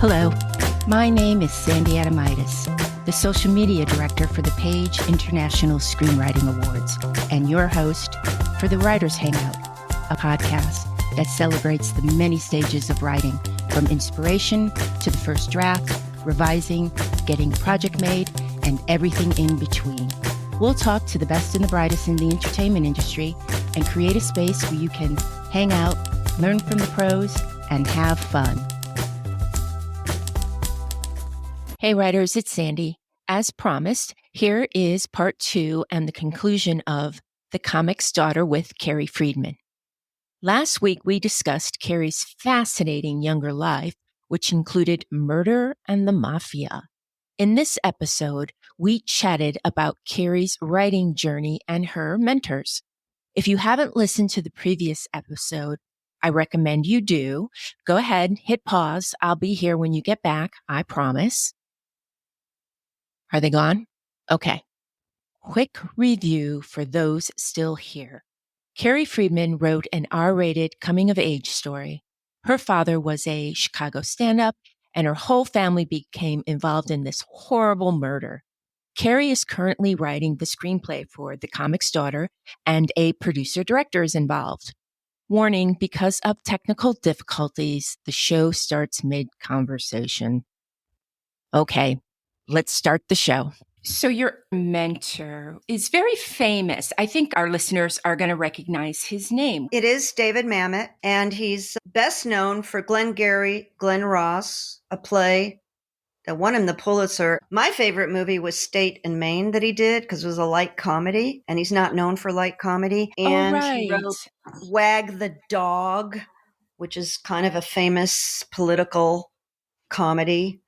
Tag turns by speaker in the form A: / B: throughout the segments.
A: Hello, my name is Sandy Adamitis, the social media director for the Page International Screenwriting Awards, and your host for the Writers Hangout, a podcast that celebrates the many stages of writing, from inspiration to the first draft, revising, getting a project made, and everything in between. We'll talk to the best and the brightest in the entertainment industry and create a space where you can hang out, learn from the pros, and have fun. Hey writers, it's Sandy. As promised, here is part 2 and the conclusion of The Comic's Daughter with Carrie Freeman. Last week, we discussed Carrie's fascinating younger life, which included murder and the mafia. In this episode, we chatted about Carrie's writing journey and her mentors. If you haven't listened to the previous episode, I recommend you do. Go ahead, hit pause. I'll be here when you get back, I promise. Are they gone? Okay. Quick review for those still here. Carrie Freeman wrote an R-rated coming-of-age story. Her father was a Chicago stand-up, and her whole family became involved in this horrible murder. Carrie is currently writing the screenplay for The Comic's Daughter, and a producer-director is involved. Warning, because of technical difficulties, the show starts mid-conversation. Okay, let's start the show. So your mentor is very famous. I think our listeners are going to recognize his name.
B: It is David Mamet, and he's best known for Glengarry Glen Ross, a play that won him the Pulitzer. My favorite movie was State and Maine that he did because it was a light comedy, and he's not known for light comedy. And he wrote Wag the Dog, which is kind of a famous political comedy.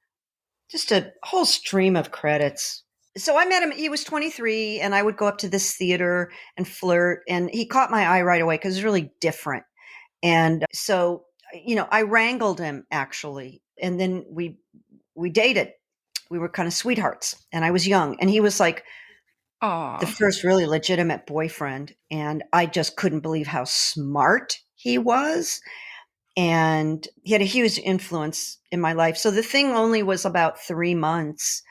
B: Just a whole stream of credits. So I met him, he was 23, and I would go up to this theater and flirt, and he caught my eye right away because it's really different. And so, I wrangled him actually, and then we dated. We were kind of sweethearts, and I was young, and he was like the first really legitimate boyfriend, and I just couldn't believe how smart he was. And he had a huge influence in my life. So the thing only was about 3 months.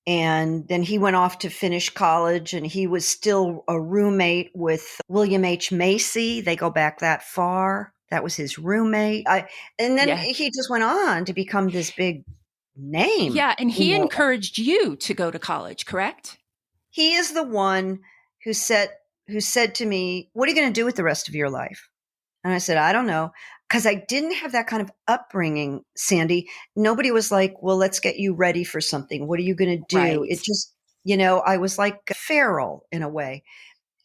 B: And then he went off to finish college, and he was still a roommate with William H. Macy. They go back that far. That was his roommate. And then he just went on to become this big name.
A: Yeah, and he encouraged you to go to college, correct?
B: He is the one who said to me, "What are you going to do with the rest of your life?" And I said, "I don't know." Because I didn't have that kind of upbringing, Sandy. Nobody was like, "Well, let's get you ready for something. What are you going to do?" Right. It just, I was like feral in a way.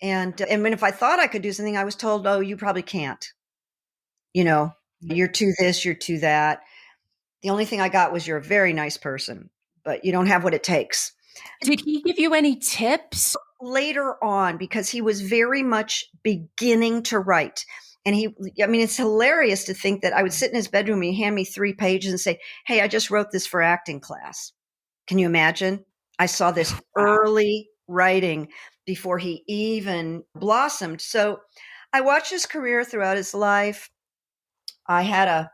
B: And when if I thought I could do something, I was told, "Oh, you probably can't. You're too this, you're too that." The only thing I got was, "You're a very nice person, but you don't have what it takes."
A: Did he give you any tips?
B: Later on, because he was very much beginning to write. And it's hilarious to think that I would sit in his bedroom and he'd hand me 3 pages and say, "Hey, I just wrote this for acting class." Can you imagine? I saw this early writing before he even blossomed. So I watched his career throughout his life. I had a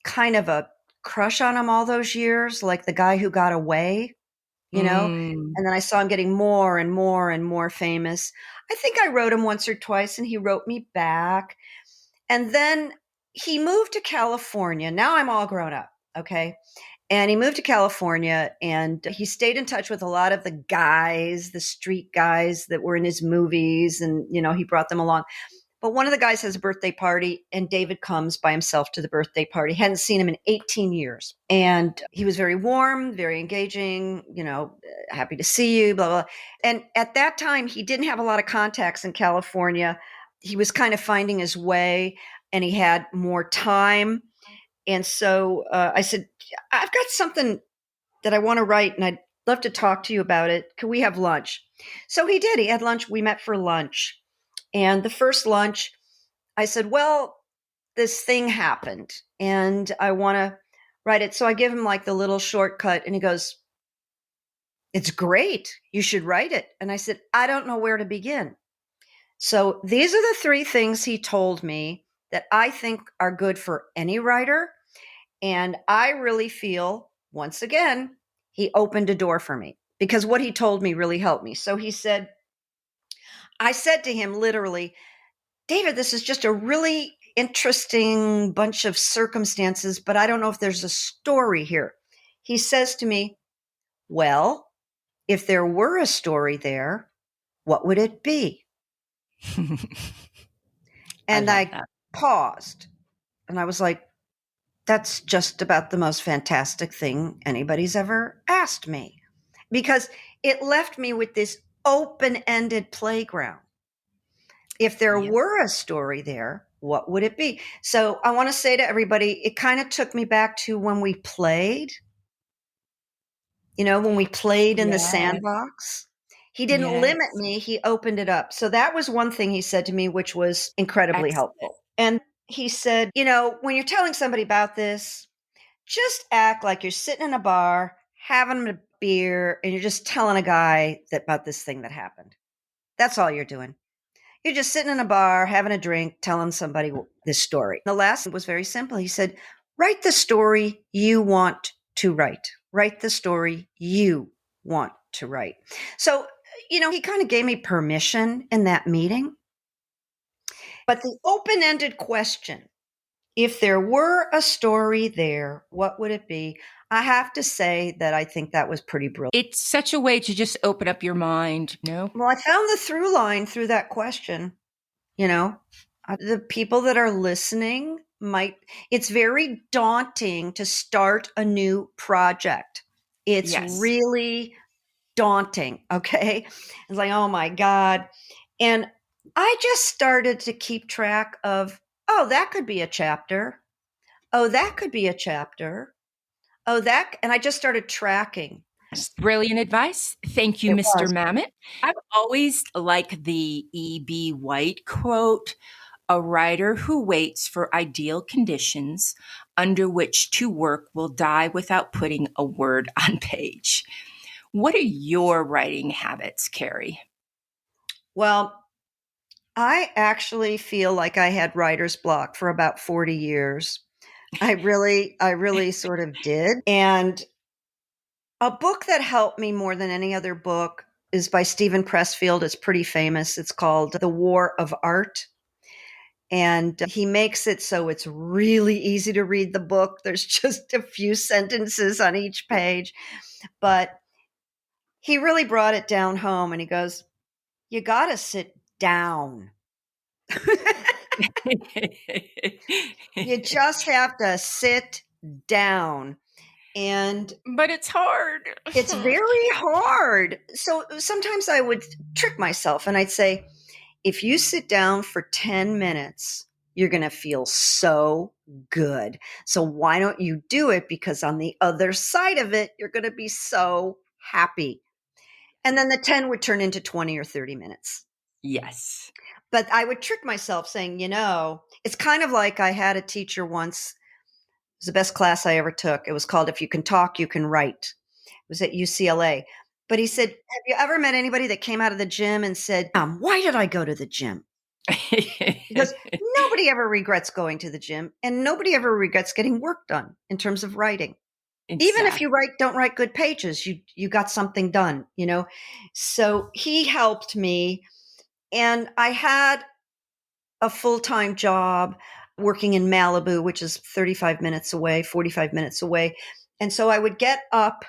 B: kind of a crush on him all those years, like the guy who got away, and then I saw him getting more and more and more famous. I think I wrote him once or twice and he wrote me back. And then he moved to California. Now I'm all grown up, okay? And he moved to California, and he stayed in touch with a lot of the guys, the street guys that were in his movies, and, he brought them along. But one of the guys has a birthday party, and David comes by himself to the birthday party. Hadn't seen him in 18 years. And he was very warm, very engaging, happy to see you, blah, blah. And at that time, he didn't have a lot of contacts in California. He was kind of finding his way, and he had more time. And so I said, "I've got something that I want to write, and I'd love to talk to you about it. Can we have lunch?" So he did. He had lunch. We met for lunch. And the first lunch, I said, "Well, this thing happened, and I want to write it." So I give him like the little shortcut, and he goes, "It's great. You should write it." And I said, "I don't know where to begin." So these are the 3 things he told me that I think are good for any writer. And I really feel, once again, he opened a door for me because what he told me really helped me. So he said, I said to him literally, David, this is just a really interesting bunch of circumstances, but I don't know if there's a story here. He says to me, well, if there were a story there, what would it be?
A: I
B: And
A: love
B: I
A: that.
B: paused and I was like, that's just about the most fantastic thing anybody's ever asked me because it left me with this open ended playground. If there
A: Yep.
B: were a story there, what would it be? So I want to say to everybody, it kind of took me back to when we played, when we played in the
A: Yes.
B: sandbox. He didn't limit
A: Yes.
B: me, he opened it up. So that was one thing he said to me, which was incredibly
A: Excellent.
B: helpful. And he said, when you're telling somebody about this, just act like you're sitting in a bar, having a beer, and you're just telling a guy about this thing that happened. That's all you're doing. You're just sitting in a bar, having a drink, telling somebody this story. The last was very simple. He said, write the story you want to write. Write the story you want to write. So, he kind of gave me permission in that meeting. But the open ended question, if there were a story there, what would it be? I have to say that I think that was pretty brilliant.
A: It's such a way to just open up your mind,
B: Well, I found the through line through that question. You know, the people that are listening it's very daunting to start a new project. It's
A: Yes.
B: really daunting. Okay. It's like, oh my God. And I just started to keep track of, oh, that could be a chapter. Oh, that could be a chapter. And I just started tracking.
A: Brilliant advice. Thank you,
B: It
A: Mr.
B: was.
A: Mamet. I've always liked the E.B. White quote, a writer who waits for ideal conditions under which to work will die without putting a word on page. What are your writing habits, Carrie?
B: Well, I actually feel like I had writer's block for about 40 years. I really sort of did. And a book that helped me more than any other book is by Stephen Pressfield. It's pretty famous. It's called The War of Art. And he makes it so it's really easy to read the book. There's just a few sentences on each page, but he really brought it down home and he goes, you got to sit down. You just have to sit down. And
A: But it's hard.
B: it's very hard. So sometimes I would trick myself and I'd say, if you sit down for 10 minutes, you're going to feel so good. So why don't you do it? Because on the other side of it, you're going to be so happy. And then the 10 would turn into 20 or 30 minutes.
A: Yes.
B: But I would trick myself saying, it's kind of like I had a teacher once. It was the best class I ever took. It was called If You Can Talk, You Can Write. It was at UCLA. But he said, have you ever met anybody that came out of the gym and said, why did I go to the gym? Because nobody ever regrets going to the gym and nobody ever regrets getting work done in terms of writing. Even if
A: Exactly.
B: you don't write good pages, you got something done, So he helped me. And I had a full-time job working in Malibu, which is 35 minutes away, 45 minutes away. And so I would get up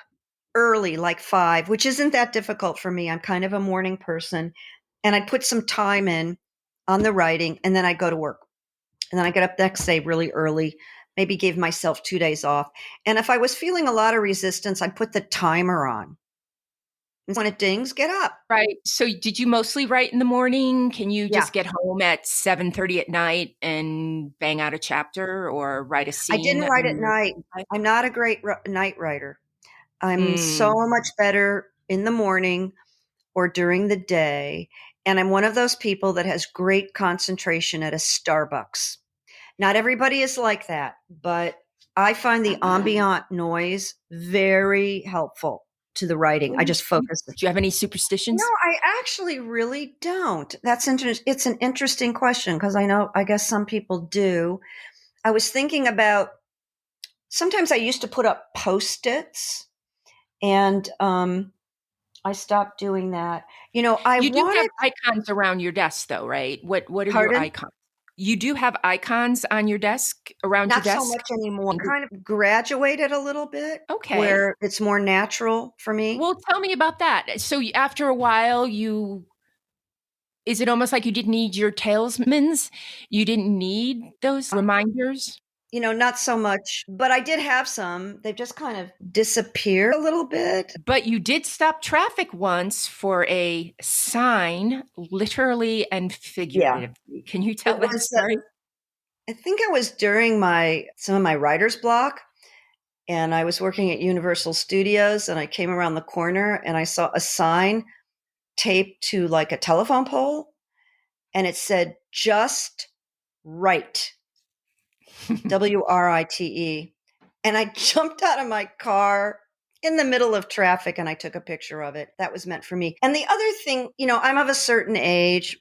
B: early, like 5, which isn't that difficult for me. I'm kind of a morning person. And I'd put some time in on the writing and then I'd go to work. And then I get up the next day really early, maybe give myself 2 days off. And if I was feeling a lot of resistance, I'd put the timer on. And when it dings, get up.
A: Right. So did you mostly write in the morning? Can you
B: Yeah.
A: just get home at 7:30 at night and bang out a chapter or write a
B: I
A: scene
B: didn't write
A: on
B: at
A: your
B: night.
A: screenplay?
B: I'm not a great night writer. I'm so
A: Mm.
B: much better in the morning or during the day. And I'm one of those people that has great concentration at a Starbucks. Not everybody is like that, but I find the ambient noise very helpful to the writing. I just focus.
A: Do you have any
B: No,
A: superstitions?
B: I actually really don't. That's interesting. It's an interesting question because I guess some people do. I was thinking about Sometimes I used to put up Post-its, and I stopped doing that. I
A: You do have
B: wanted,
A: icons around your desk though, right? What are your
B: pardon?
A: icons? You do have icons on your desk, around your
B: Not so
A: desk?
B: much anymore. Kind of graduated a little bit
A: Okay.
B: where it's more natural for me.
A: Well, tell me about that. So after a while, is it almost like you didn't need your talismans? You didn't need those reminders?
B: Not so much, but I did have some. They've just kind of disappeared a little bit.
A: But you did stop traffic once for a sign, literally and
B: Yeah.
A: figuratively. Can you
B: It
A: tell that
B: was,
A: story?
B: I think it was during some of my writer's block, and I was working at Universal Studios, and I came around the corner and I saw a sign taped to like a telephone pole, and it said "Just Right," WRITE. And I jumped out of my car in the middle of traffic and I took a picture of it. That was meant for me. And the other thing, I'm of a certain age.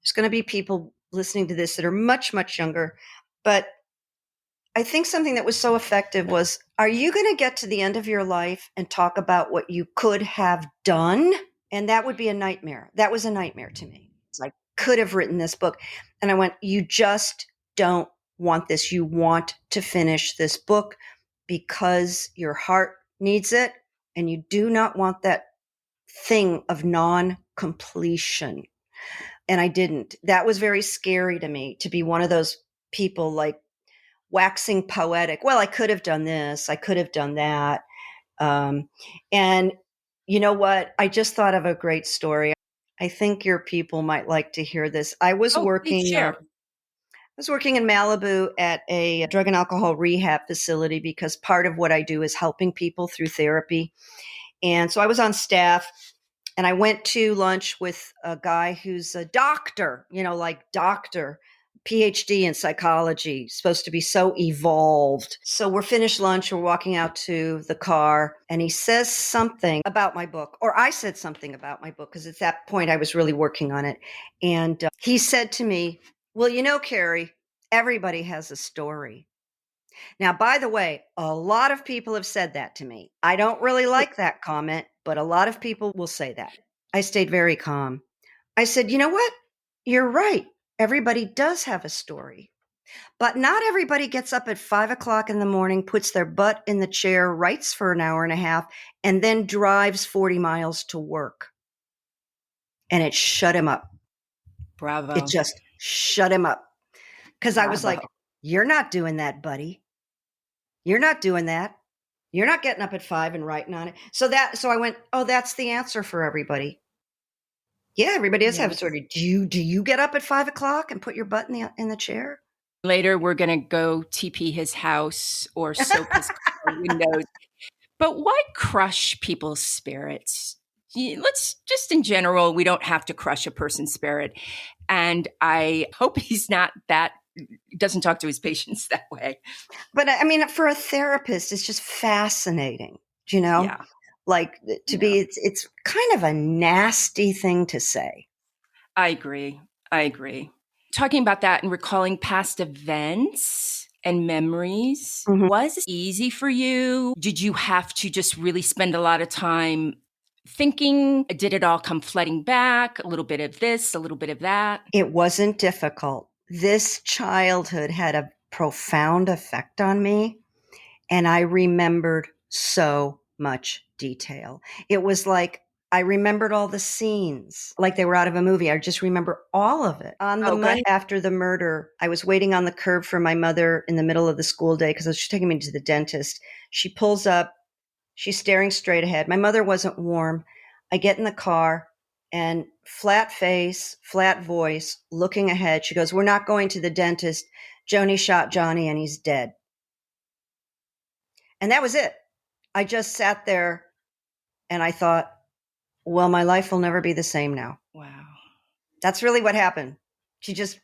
B: There's going to be people listening to this that are much, much younger. But I think something that was so effective was, are you going to get to the end of your life and talk about what you could have done? And that would be a nightmare. That was a nightmare to me. It's like, could have written this book. And I went, you just don't want this. You want to finish this book because your heart needs it. And you do not want that thing of non completion. And I didn't. That was very scary to me, to be one of those people like waxing poetic. Well, I could have done this. I could have done that. And you know what? I just thought of a great story. I think your people might like to hear this.
A: Oh, please share.
B: I was working in Malibu at a drug and alcohol rehab facility because part of what I do is helping people through therapy. And so I was on staff, and I went to lunch with a guy who's a doctor, like doctor, PhD in psychology, supposed to be so evolved. So we're finished lunch, we're walking out to the car, and he says something about my book, or I said something about my book, because at that point I was really working on it. And he said to me, well, Carrie, everybody has a story. Now, by the way, a lot of people have said that to me. I don't really like that comment, but a lot of people will say that. I stayed very calm. I said, you know what? You're right. Everybody does have a story. But not everybody gets up at 5 o'clock in the morning, puts their butt in the chair, writes for an hour and a half, and then drives 40 miles to work. And it shut him up. It
A: Bravo.
B: just shut him up. Because I was
A: Bravo.
B: like, you're not doing that, buddy. You're not doing that. You're not getting up at 5 and writing on it. So I went, oh, that's the answer for everybody. Yeah, everybody does have a
A: Yes.
B: story. Do you get up at 5 o'clock and put your butt in the chair?
A: Later, we're going to go TP his house or soap his car windows. But why crush people's spirits? Let's just in general, we don't have to crush a person's spirit. And I hope he's not that, doesn't talk to his patients that way.
B: But I mean, for a therapist, it's just fascinating, you know?
A: Yeah.
B: Like to
A: Yeah.
B: be, it's kind of a nasty thing to say.
A: I agree. I agree. Talking about that and recalling past events and memories,
B: Mhm.
A: was it easy for you? Did you have to just really spend a lot of time thinking? Did it all come flooding back? A little bit of this, a little bit of that?
B: It wasn't difficult. This childhood had a profound effect on me. And I remembered so much detail. It was like I remembered all the scenes like they were out of a movie. I just remember all of it. On the
A: Oh, go
B: Monday
A: ahead.
B: after the murder, I was waiting on the curb for my mother in the middle of the school day because she was taking me to the dentist. She pulls up, she's staring straight ahead. My mother wasn't warm. I get in the car and flat face, flat voice, looking ahead. She goes, "We're not going to the dentist. Joni shot Johnny and he's dead." And that was it. I just sat there and I thought, well, my life will never be the same now.
A: Wow.
B: That's really what happened. She just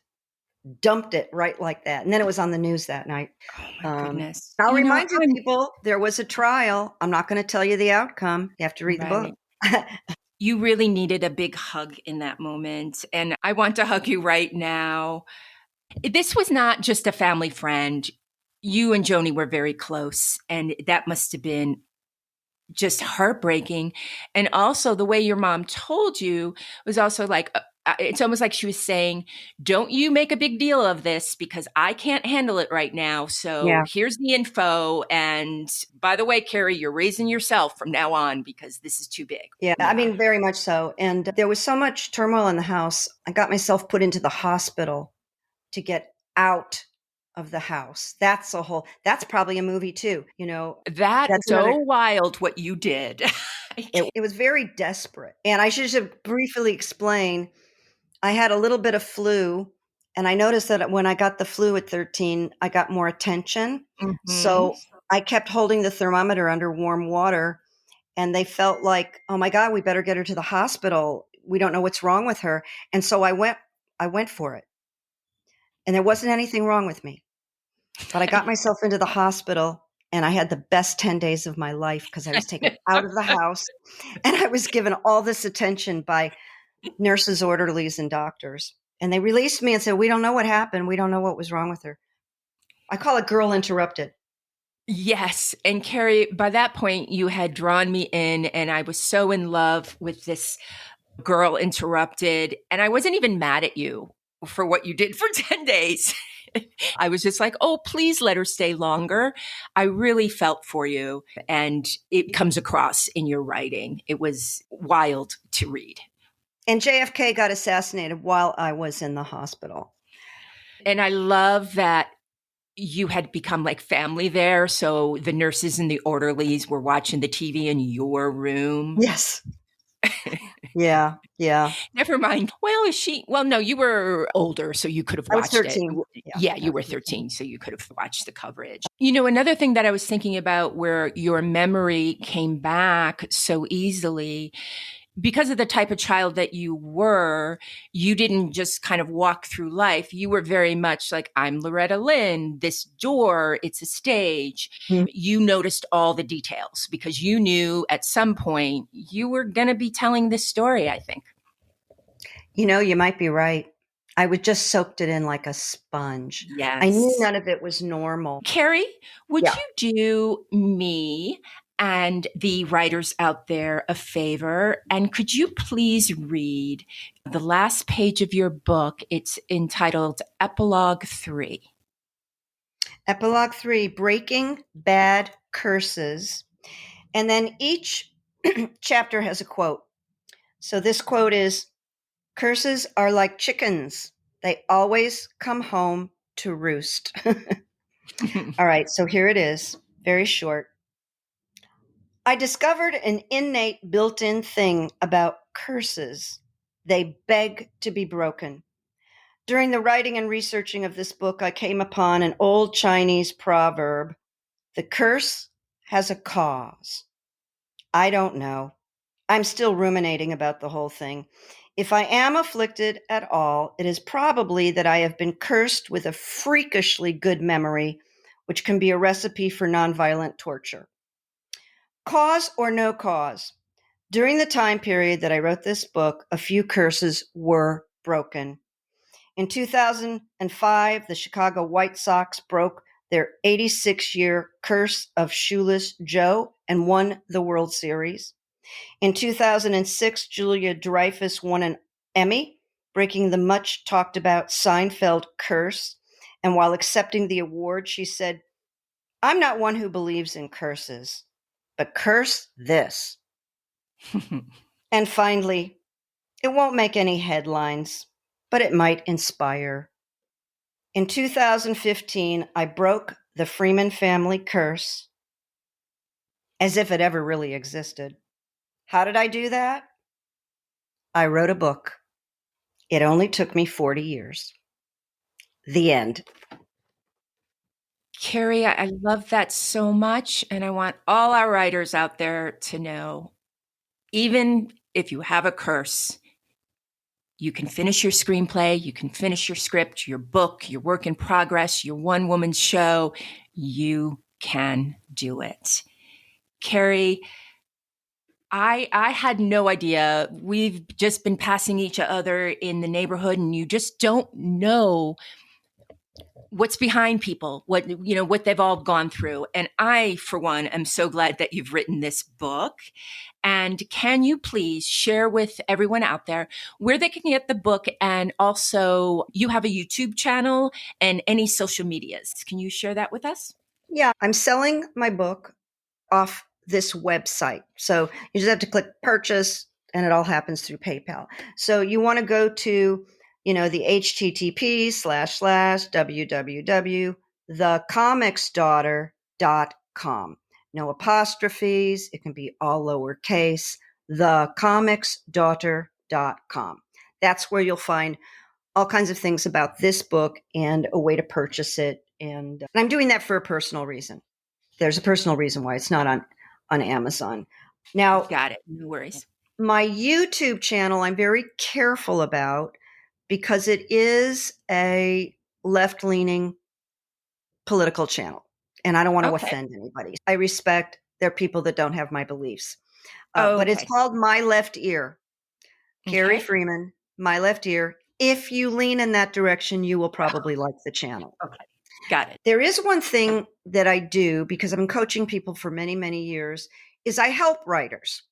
B: dumped it right like that. And then it was on the news that night.
A: Oh my
B: Um,
A: goodness.
B: I'll
A: You know,
B: remind you, people, there was a trial. I'm not going to tell you the outcome. You have to read the book.
A: right. You really needed a big hug in that moment. And I want to hug you right now. This was not just a family friend. You and Joni were very close, and that must have been just heartbreaking. And also, the way your mom told you was also like, it's almost like she was saying, don't you make a big deal of this because I can't handle it right now. So
B: Yeah.
A: here's the info. And by the way, Carrie, you're raising yourself from now on because this is too big.
B: Yeah, I
A: Yeah.
B: mean, very much so. And there was so much turmoil in the house. I got myself put into the hospital to get out of the house. That's probably a movie too.
A: That's
B: That's
A: so
B: another,
A: wild what you did.
B: it was very desperate. And I should just briefly explain I had a little bit of flu. And I noticed that when I got the flu at 13, I got more attention.
A: Mhm.
B: So I kept holding the thermometer under warm water and they felt like, "Oh my God, we better get her to the hospital. We don't know what's wrong with her." And so I went for it. And there wasn't anything wrong with me. But I got myself into the hospital and I had the best 10 days of my life because I was taken out of the house and I was given all this attention by nurses, orderlies, and doctors. And they released me and said, "We don't know what happened. We don't know what was wrong with her." I call it girl interrupted.
A: Yes. And Carrie, by that point, you had drawn me in, and I was so in love with this girl interrupted. And I wasn't even mad at you for what you did for 10 days. I was just like, oh, please let her stay longer. I really felt for you. And it comes across in your writing. It was wild to read.
B: And JFK got assassinated while I was in the hospital.
A: And I love that you had become like family there. So the nurses and the orderlies were watching the TV in your room.
B: Yes. Yeah. Yeah.
A: Never mind. Well, well, no, you were older, so you could have
B: I was
A: watched it.
B: 13. Yeah.
A: Yeah,
B: I
A: you
B: was
A: were
B: 13.
A: 13, so you could have watched the coverage. Another thing that I was thinking about where your memory came back so easily because of the type of child that you were, you didn't just kind of walk through life. You were very much like, I'm Loretta Lynn, this door, it's a stage.
B: Mhm.
A: You noticed all the details because you knew at some point you were going to be telling this story, I think.
B: You might be right. I was just soaked it in like a sponge. I knew
A: Yes.
B: none of it was normal.
A: Carrie, would
B: Yeah.
A: you do me and the writers out there a favor? And could you please read the last page of your book? It's entitled Epilogue 3.
B: Epilogue 3, Breaking Bad Curses. And then each chapter has a quote. So this quote is, "Curses are like chickens. They always come home to roost." All right, so here it is, very short. "I discovered an innate built in thing about curses. They beg to be broken. During the writing and researching of this book, I came upon an old Chinese proverb: the curse has a cause. I don't know. I'm still ruminating about the whole thing. If I am afflicted at all, it is probably that I have been cursed with a freakishly good memory, which can be a recipe for nonviolent torture. Cause or no cause. During the time period that I wrote this book, a few curses were broken. In 2005, the Chicago White Sox broke their 86-year curse of Shoeless Joe and won the World Series. In 2006, Julia Dreyfus won an Emmy, breaking the much talked about Seinfeld curse. And while accepting the award, she said, "I'm not one who believes in curses, but curse this." And finally, it won't make any headlines, but it might inspire. In 2015, I broke the Freeman family curse as if it ever really existed. How did I do that? I wrote a book. It only took me 40 years. The end.
A: Carrie, I love that so much. And I want all our writers out there to know even if you have a curse, you can finish your screenplay, you can finish your script, your book, your work in progress, your one woman show. You can do it. Carrie, I had no idea. We've just been passing each other in the neighborhood, and you just don't know what's behind people, what they've all gone through. And I, for one, am so glad that you've written this book. And can you please share with everyone out there where they can get the book? And also, you have a YouTube channel and any social medias. Can you share that with us?
B: Yeah, I'm selling my book off this website. So you just have to click purchase and it all happens through PayPal. So you want to go to, the http://www.thecomicsdaughter.com. No apostrophes. It can be all lowercase. Thecomicsdaughter.com. That's where you'll find all kinds of things about this book and a way to purchase it. And I'm doing that for a personal reason. There's a personal reason why it's not on Amazon. Now,
A: got it. No worries.
B: My YouTube channel, I'm very careful about because it is a left-leaning political channel, and I don't want to offend anybody. I respect there are people that don't have my beliefs, but it's called My Left Ear. Carrie Freeman, My Left Ear. If you lean in that direction, you will probably like the channel.
A: Okay. Got it.
B: There is one thing that I do because I've been coaching people for many, many years is I help writers.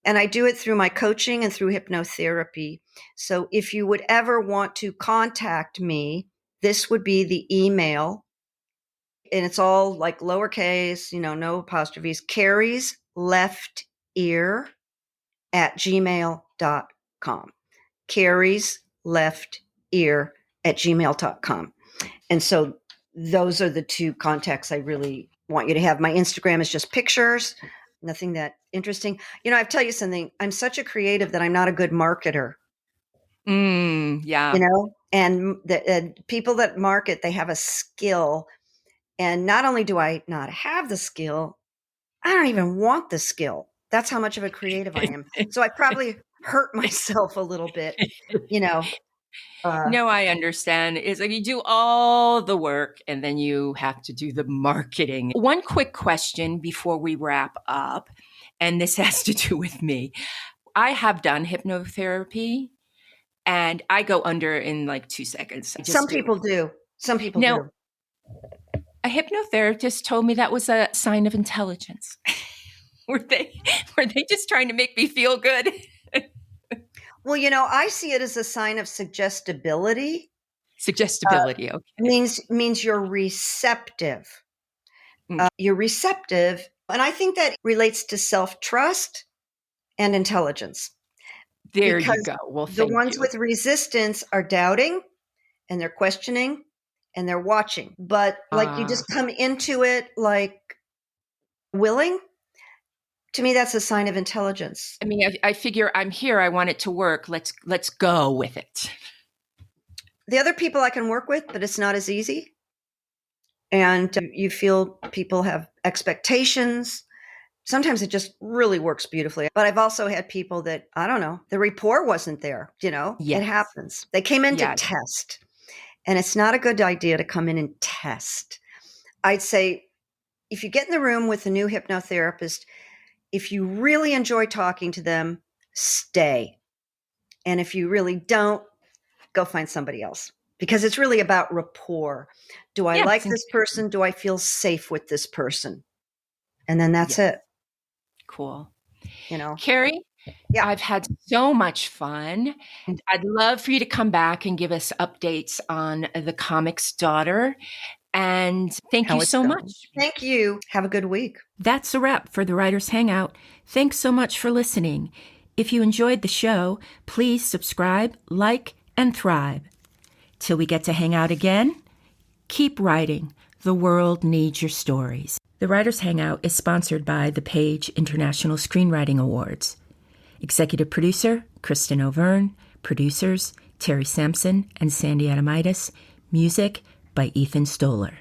B: And I do it through my coaching and through hypnotherapy. So if you would ever want to contact me, this would be the email. And it's all like lowercase, no apostrophes. Carrie's Left Ear at gmail.com. Carrie's Left Ear at gmail.com. And so those are the two contacts I really want you to have. My Instagram is just pictures, nothing that interesting. I'll tell you something. I'm such a creative that I'm not a good marketer.
A: Yeah.
B: And the people that market, they have a skill. And not only do I not have the skill, I don't even want the skill. That's how much of a creative I am. So I probably hurt myself a little bit,
A: No, I understand. It's like you do all the work and then you have to do the marketing. One quick question before we wrap up, and this has to do with me. I have done hypnotherapy and I go under in like 2 seconds.
B: Some people do. Some people do.
A: A hypnotherapist told me that was a sign of intelligence. Were they just trying to make me feel good?
B: Well, I see it as a sign of suggestibility.
A: Suggestibility, okay.
B: Means you're receptive. You're receptive. And I think that relates to self-trust and intelligence.
A: There you go. Well,
B: the ones with resistance are doubting and they're questioning and they're watching. But you just come into it like willing. To me, that's a sign of intelligence.
A: I mean, I figure I'm here. I want it to work. Let's go with it.
B: The other people I can work with, but it's not as easy. And you feel people have expectations. Sometimes it just really works beautifully. But I've also had people that, I don't know, the rapport wasn't there.
A: Yes.
B: It happens. They came in to test. And it's not a good idea to come in and test. I'd say if you get in the room with a new hypnotherapist, if you really enjoy talking to them, stay. And if you really don't, go find somebody else. Because it's really about rapport. Do I like this person? Do I feel safe with this person? And then that's it.
A: Cool. Carrie, I've had so much fun. And I'd love for you to come back and give us updates on The Comics Daughter. And thank you so much.
B: Thank you. Have a good week.
A: That's a wrap for the Writers Hangout. Thanks so much for listening. If you enjoyed the show, please subscribe, like, and thrive. Till we get to hang out again, keep writing. The world needs your stories. The Writers Hangout is sponsored by the Page International Screenwriting Awards. Executive producer, Kristen O'Verne. Producers, Terry Sampson and Sandy Adamitis. Music by Ethan Stoller.